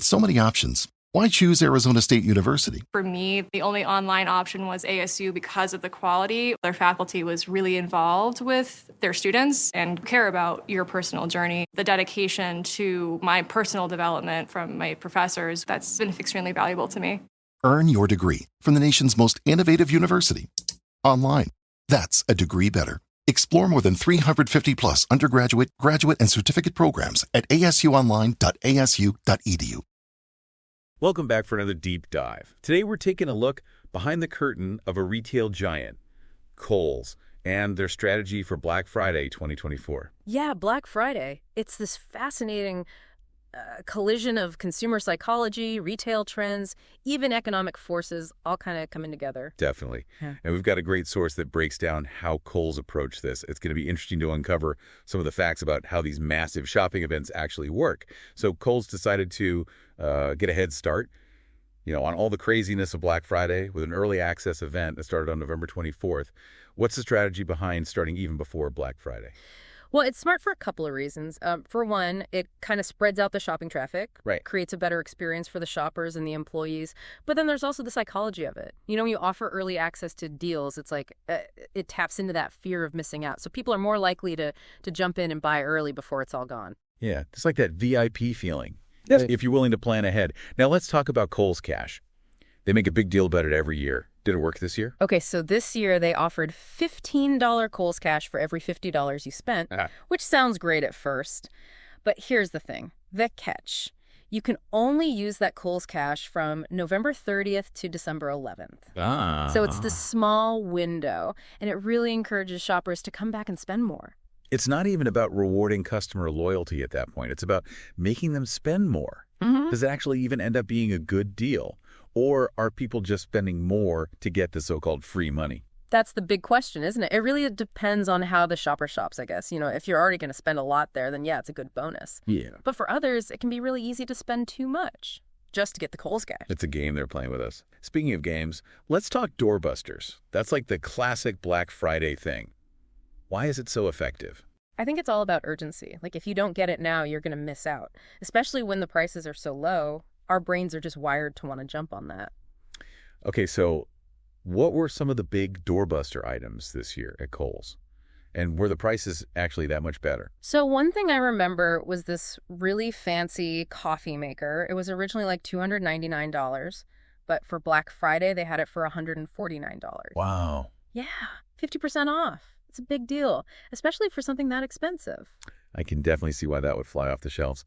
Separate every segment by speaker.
Speaker 1: With so many options, why choose Arizona State University?
Speaker 2: For me, the only online option was ASU because of the quality. Their faculty was really involved with their students and care about your personal journey. The dedication to my personal development from my professors, that's been extremely valuable to me.
Speaker 1: Earn your degree from the nation's most innovative university. Online. That's a degree better. Explore more than 350 plus undergraduate, graduate, and certificate programs at asuonline.asu.edu.
Speaker 3: Welcome back for another deep dive. Today we're taking a look behind the curtain of a retail giant, Kohl's, and their strategy for Black Friday 2024.
Speaker 4: Yeah, Black Friday. It's this fascinating collision of consumer psychology, retail trends, even economic forces all kind of coming together.
Speaker 3: Definitely.
Speaker 4: Yeah.
Speaker 3: And we've got a great source that breaks down how Kohl's approach this. It's going to be interesting to uncover some of the facts about how these massive shopping events actually work. So Kohl's decided to get a head start, on all the craziness of Black Friday with an early access event that started on November 24th. What's the strategy behind starting even before Black Friday?
Speaker 4: Well, it's smart for a couple of reasons. For one, it kind of spreads out the shopping traffic,
Speaker 3: Right.
Speaker 4: creates a better experience for the shoppers and the employees. But then there's also the psychology of it. When you offer early access to deals, it's like it taps into that fear of missing out. So people are more likely to jump in and buy early before it's all gone.
Speaker 3: Yeah, it's like that VIP feeling, if you're willing to plan ahead. Now let's talk about Kohl's Cash. They make a big deal about it every year. Did it work this year?
Speaker 4: Okay, so this year they offered $15 Kohl's Cash for every $50 you spent, which sounds great at first. But here's the thing, the catch. You can only use that Kohl's Cash from November 30th to December 11th. So it's this small window, and it really encourages shoppers to come back and spend more.
Speaker 3: It's not even about rewarding customer loyalty at that point. It's about making them spend more. Does it actually even end up being a good deal? Or are people just spending more to get the so-called free money?
Speaker 4: That's the big question, isn't it? It really depends on how the shopper shops, I guess. If you're already going to spend a lot there, then yeah, it's a good bonus.
Speaker 3: Yeah.
Speaker 4: But for others, it can be really easy to spend too much just to get the Kohl's Cash.
Speaker 3: It's a game they're playing with us. Speaking of games, let's talk doorbusters. That's like the classic Black Friday thing. Why is it so effective?
Speaker 4: I think it's all about urgency. Like, if you don't get it now, you're going to miss out. Especially when the prices are so low, our brains are just wired to want to jump on that.
Speaker 3: Okay, so what were some of the big doorbuster items this year at Kohl's? And were the prices actually that much better?
Speaker 4: So one thing I remember was this really fancy coffee maker. It was originally like $299, but for Black Friday, they had it for $149.
Speaker 3: Wow.
Speaker 4: Yeah, 50% off. It's a big deal, especially for something that expensive.
Speaker 3: I can definitely see why that would fly off the shelves.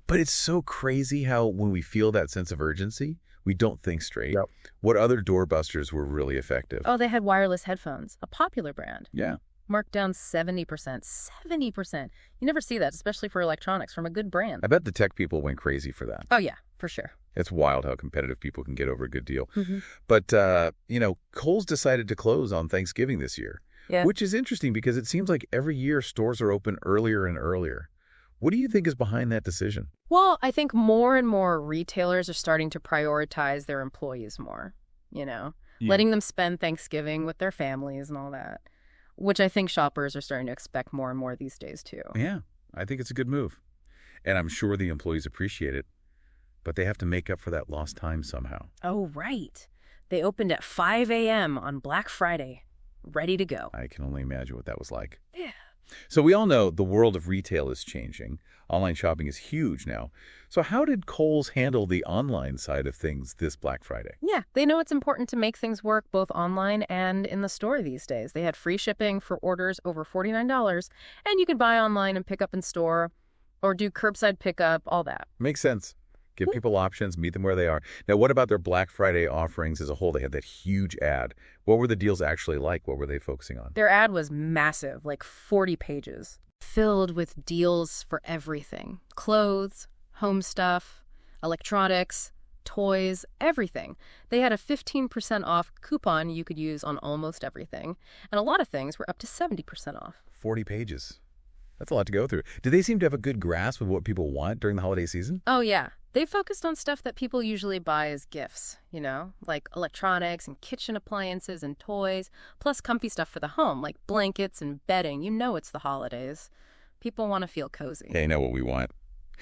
Speaker 3: But it's so crazy how when we feel that sense of urgency, we don't think straight.
Speaker 5: Yep.
Speaker 3: What other doorbusters were really effective?
Speaker 4: Oh, they had wireless headphones, a popular brand.
Speaker 3: Yeah.
Speaker 4: Marked down 70%. 70%. You never see that, especially for electronics, from a good brand.
Speaker 3: I bet the tech people went crazy for that.
Speaker 4: Oh, yeah, for sure.
Speaker 3: It's wild how competitive people can get over a good deal. But, Kohl's decided to close on Thanksgiving this year.
Speaker 4: Yeah.
Speaker 3: Which is interesting because it seems like every year stores are open earlier and earlier. What do you think is behind that decision?
Speaker 4: Well, I think more and more retailers are starting to prioritize their employees more, letting them spend Thanksgiving with their families and all that, which I think shoppers are starting to expect more and more these days, too.
Speaker 3: Yeah, I think it's a good move. And I'm sure the employees appreciate it, but they have to make up for that lost time somehow.
Speaker 4: Oh, right. They opened at 5 a.m. on Black Friday. Ready to go.
Speaker 3: I can only imagine what that was like.
Speaker 4: Yeah.
Speaker 3: So we all know the world of retail is changing. Online shopping is huge now. So how did Kohl's handle the online side of things this Black Friday?
Speaker 4: Yeah, they know it's important to make things work both online and in the store these days. They had free shipping for orders over $49, and you could buy online and pick up in store or do curbside pickup, all that.
Speaker 3: Makes sense. Give people options, meet them where they are. Now, what about their Black Friday offerings as a whole? They had that huge ad. What were the deals actually like? What were they focusing on?
Speaker 4: Their ad was massive, like 40 pages, filled with deals for everything. Clothes, home stuff, electronics, toys, everything. They had a 15% off coupon you could use on almost everything. And a lot of things were up to 70% off.
Speaker 3: 40 pages. That's a lot to go through. Do they seem to have a good grasp of what people want during the holiday season?
Speaker 4: Oh, yeah. They focused on stuff that people usually buy as gifts, like electronics and kitchen appliances and toys, plus comfy stuff for the home, like blankets and bedding. It's the holidays. People want to feel cozy.
Speaker 3: They know what we want.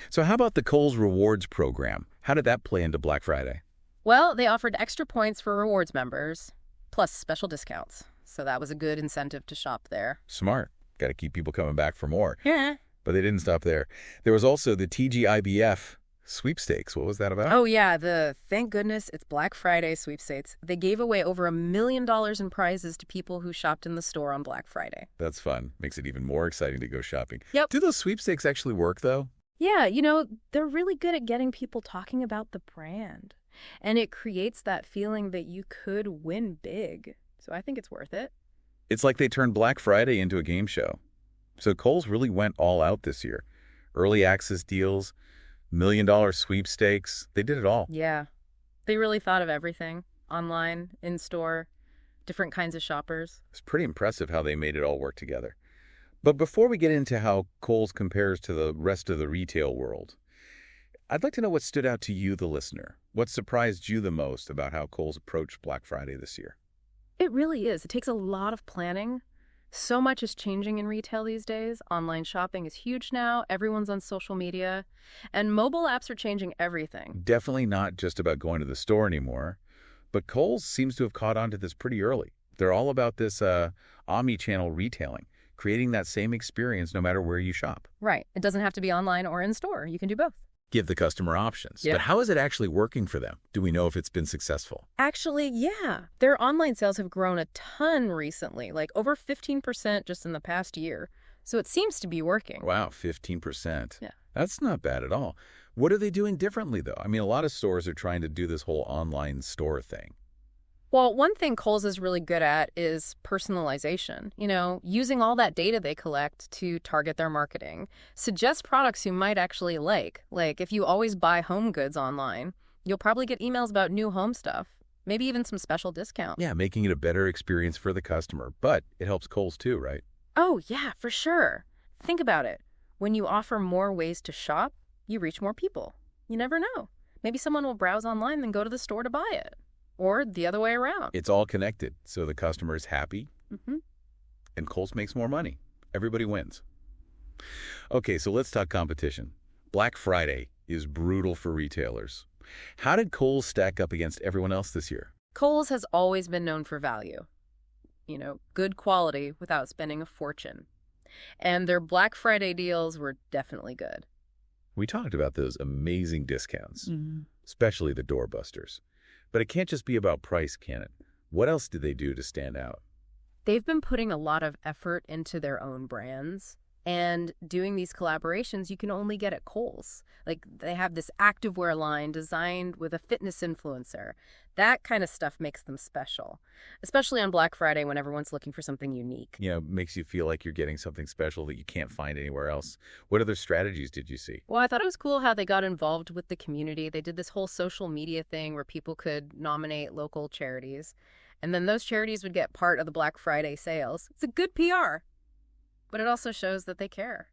Speaker 3: So how about the Kohl's Rewards program? How did that play into Black Friday?
Speaker 4: Well, they offered extra points for rewards members, plus special discounts. So that was a good incentive to shop there.
Speaker 3: Smart. Got to keep people coming back for more.
Speaker 4: Yeah.
Speaker 3: But they didn't stop there. There was also the TGIBF sweepstakes. What was that about?
Speaker 4: Oh, yeah, the Thank Goodness It's Black Friday sweepstakes. They gave away over $1 million in prizes to people who shopped in the store on Black Friday.
Speaker 3: That's fun. Makes it even more exciting to go shopping.
Speaker 4: Yep.
Speaker 3: Do those sweepstakes actually work, though?
Speaker 4: Yeah, they're really good at getting people talking about the brand. And it creates that feeling that you could win big. So I think it's worth it.
Speaker 3: It's like they turned Black Friday into a game show. So Kohl's really went all out this year. Early access deals, $1 million sweepstakes. They did it all.
Speaker 4: Yeah. They really thought of everything. Online, in-store, different kinds of shoppers.
Speaker 3: It's pretty impressive how they made it all work together. But before we get into how Kohl's compares to the rest of the retail world, I'd like to know what stood out to you, the listener. What surprised you the most about how Kohl's approached Black Friday this year?
Speaker 4: It really is. It takes a lot of planning. So much is changing in retail these days. Online shopping is huge now. Everyone's on social media. And mobile apps are changing everything.
Speaker 3: Definitely not just about going to the store anymore. But Kohl's seems to have caught on to this pretty early. They're all about this omni-channel retailing, creating that same experience no matter where you shop.
Speaker 4: Right. It doesn't have to be online or in store. You can do both.
Speaker 3: Give the customer options.
Speaker 4: Yeah.
Speaker 3: But how is it actually working for them? Do we know if it's been successful?
Speaker 4: Actually, yeah. Their online sales have grown a ton recently, like over 15% just in the past year. So it seems to be working.
Speaker 3: Wow, 15%.
Speaker 4: Yeah.
Speaker 3: That's not bad at all. What are they doing differently, though? I mean, a lot of stores are trying to do this whole online store thing.
Speaker 4: Well, one thing Kohl's is really good at is personalization. Using all that data they collect to target their marketing. Suggest products you might actually like. Like, if you always buy home goods online, you'll probably get emails about new home stuff. Maybe even some special discount.
Speaker 3: Yeah, making it a better experience for the customer. But it helps Kohl's too, right?
Speaker 4: Oh, yeah, for sure. Think about it. When you offer more ways to shop, you reach more people. You never know. Maybe someone will browse online then go to the store to buy it. Or the other way around.
Speaker 3: It's all connected, so the customer is happy, and Kohl's makes more money. Everybody wins. Okay, so let's talk competition. Black Friday is brutal for retailers. How did Kohl's stack up against everyone else this year?
Speaker 4: Kohl's has always been known for value. Good quality without spending a fortune. And their Black Friday deals were definitely good.
Speaker 3: We talked about those amazing discounts, especially the doorbusters. But it can't just be about price, can it? What else did they do to stand out?
Speaker 4: They've been putting a lot of effort into their own brands. And doing these collaborations, you can only get at Kohl's. Like, they have this activewear line designed with a fitness influencer. That kind of stuff makes them special, especially on Black Friday when everyone's looking for something unique.
Speaker 3: Makes you feel like you're getting something special that you can't find anywhere else. What other strategies did you see?
Speaker 4: Well, I thought it was cool how they got involved with the community. They did this whole social media thing where people could nominate local charities. And then those charities would get part of the Black Friday sales. It's a good PR. But it also shows that they care,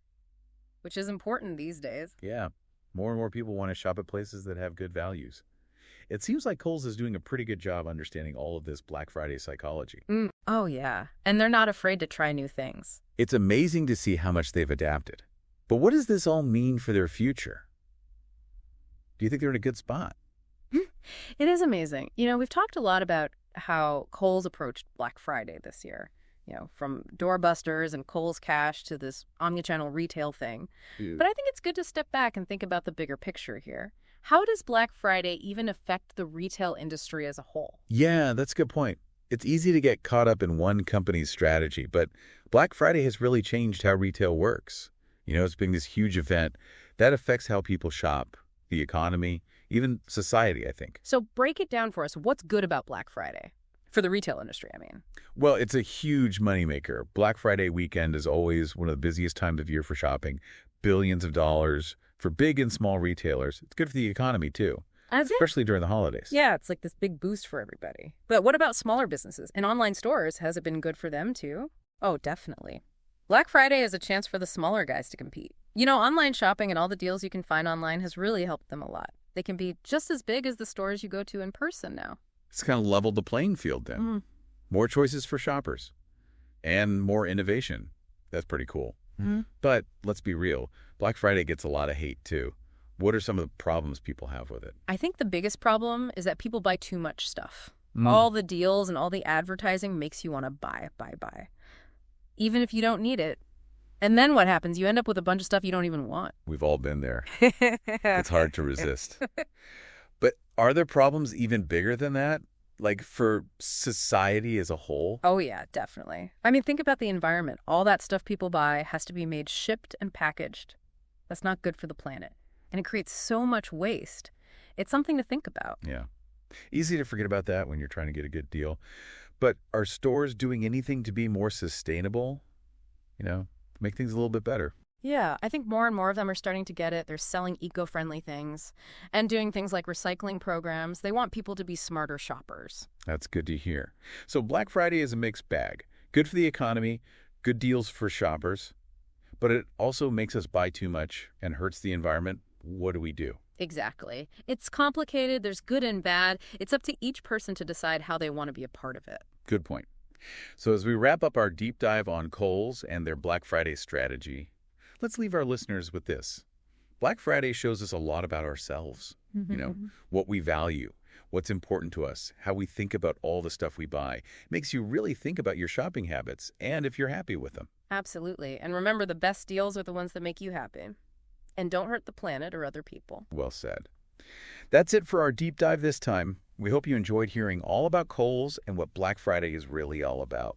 Speaker 4: which is important these days.
Speaker 3: Yeah, more and more people want to shop at places that have good values. It seems like Kohl's is doing a pretty good job understanding all of this Black Friday psychology.
Speaker 4: Oh, yeah. And they're not afraid to try new things.
Speaker 3: It's amazing to see how much they've adapted. But what does this all mean for their future? Do you think they're in a good spot?
Speaker 4: It is amazing. We've talked a lot about how Kohl's approached Black Friday this year. From doorbusters and Kohl's Cash to this omnichannel retail thing. Yeah. But I think it's good to step back and think about the bigger picture here. How does Black Friday even affect the retail industry as a whole?
Speaker 3: Yeah, that's a good point. It's easy to get caught up in one company's strategy, but Black Friday has really changed how retail works. It's been this huge event that affects how people shop, the economy, even society, I think.
Speaker 4: So break it down for us. What's good about Black Friday? For the retail industry, I mean.
Speaker 3: Well, it's a huge moneymaker. Black Friday weekend is always one of the busiest times of year for shopping. Billions of dollars for big and small retailers. It's good for the economy, too, especially during the holidays.
Speaker 4: Yeah, it's like this big boost for everybody. But what about smaller businesses and online stores? Has it been good for them, too? Oh, definitely. Black Friday is a chance for the smaller guys to compete. Online shopping and all the deals you can find online has really helped them a lot. They can be just as big as the stores you go to in person now.
Speaker 3: It's kind of leveled the playing field then. More choices for shoppers and more innovation. That's pretty cool. But let's be real. Black Friday gets a lot of hate too. What are some of the problems people have with it?
Speaker 4: I think the biggest problem is that people buy too much stuff. All the deals and all the advertising makes you want to buy, even if you don't need it. And then what happens? You end up with a bunch of stuff you don't even want.
Speaker 3: We've all been there. It's hard to resist. But are there problems even bigger than that? Like for society as a whole?
Speaker 4: Oh, yeah, definitely. I mean, think about the environment. All that stuff people buy has to be made, shipped, and packaged. That's not good for the planet. And it creates so much waste. It's something to think about.
Speaker 3: Yeah. Easy to forget about that when you're trying to get a good deal. But are stores doing anything to be more sustainable? Make things a little bit better.
Speaker 4: Yeah, I think more and more of them are starting to get it. They're selling eco-friendly things and doing things like recycling programs. They want people to be smarter shoppers.
Speaker 3: That's good to hear. So Black Friday is a mixed bag. Good for the economy, good deals for shoppers, but it also makes us buy too much and hurts the environment. What do we do?
Speaker 4: Exactly. It's complicated. There's good and bad. It's up to each person to decide how they want to be a part of it.
Speaker 3: Good point. So as we wrap up our deep dive on Kohl's and their Black Friday strategy, let's leave our listeners with this. Black Friday shows us a lot about ourselves, what we value, what's important to us, how we think about all the stuff we buy. It makes you really think about your shopping habits and if you're happy with them.
Speaker 4: Absolutely. And remember, the best deals are the ones that make you happy. And don't hurt the planet or other people.
Speaker 3: Well said. That's it for our deep dive this time. We hope you enjoyed hearing all about Kohl's and what Black Friday is really all about.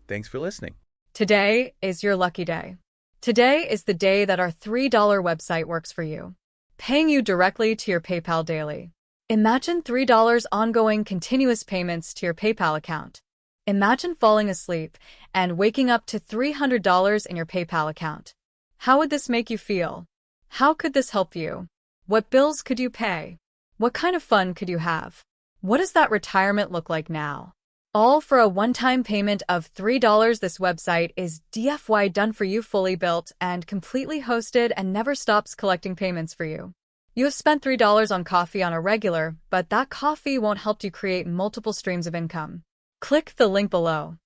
Speaker 3: Thanks for listening.
Speaker 2: Today is your lucky day. Today is the day that our $3 website works for you, paying you directly to your PayPal daily. Imagine $3 ongoing continuous payments to your PayPal account. Imagine falling asleep and waking up to $300 in your PayPal account. How would this make you feel? How could this help you? What bills could you pay? What kind of fun could you have? What does that retirement look like now? All for a one-time payment of $3. This website is DFY done for you, fully built and completely hosted, and never stops collecting payments for you. You have spent $3 on coffee on a regular, but that coffee won't help you create multiple streams of income. Click the link below.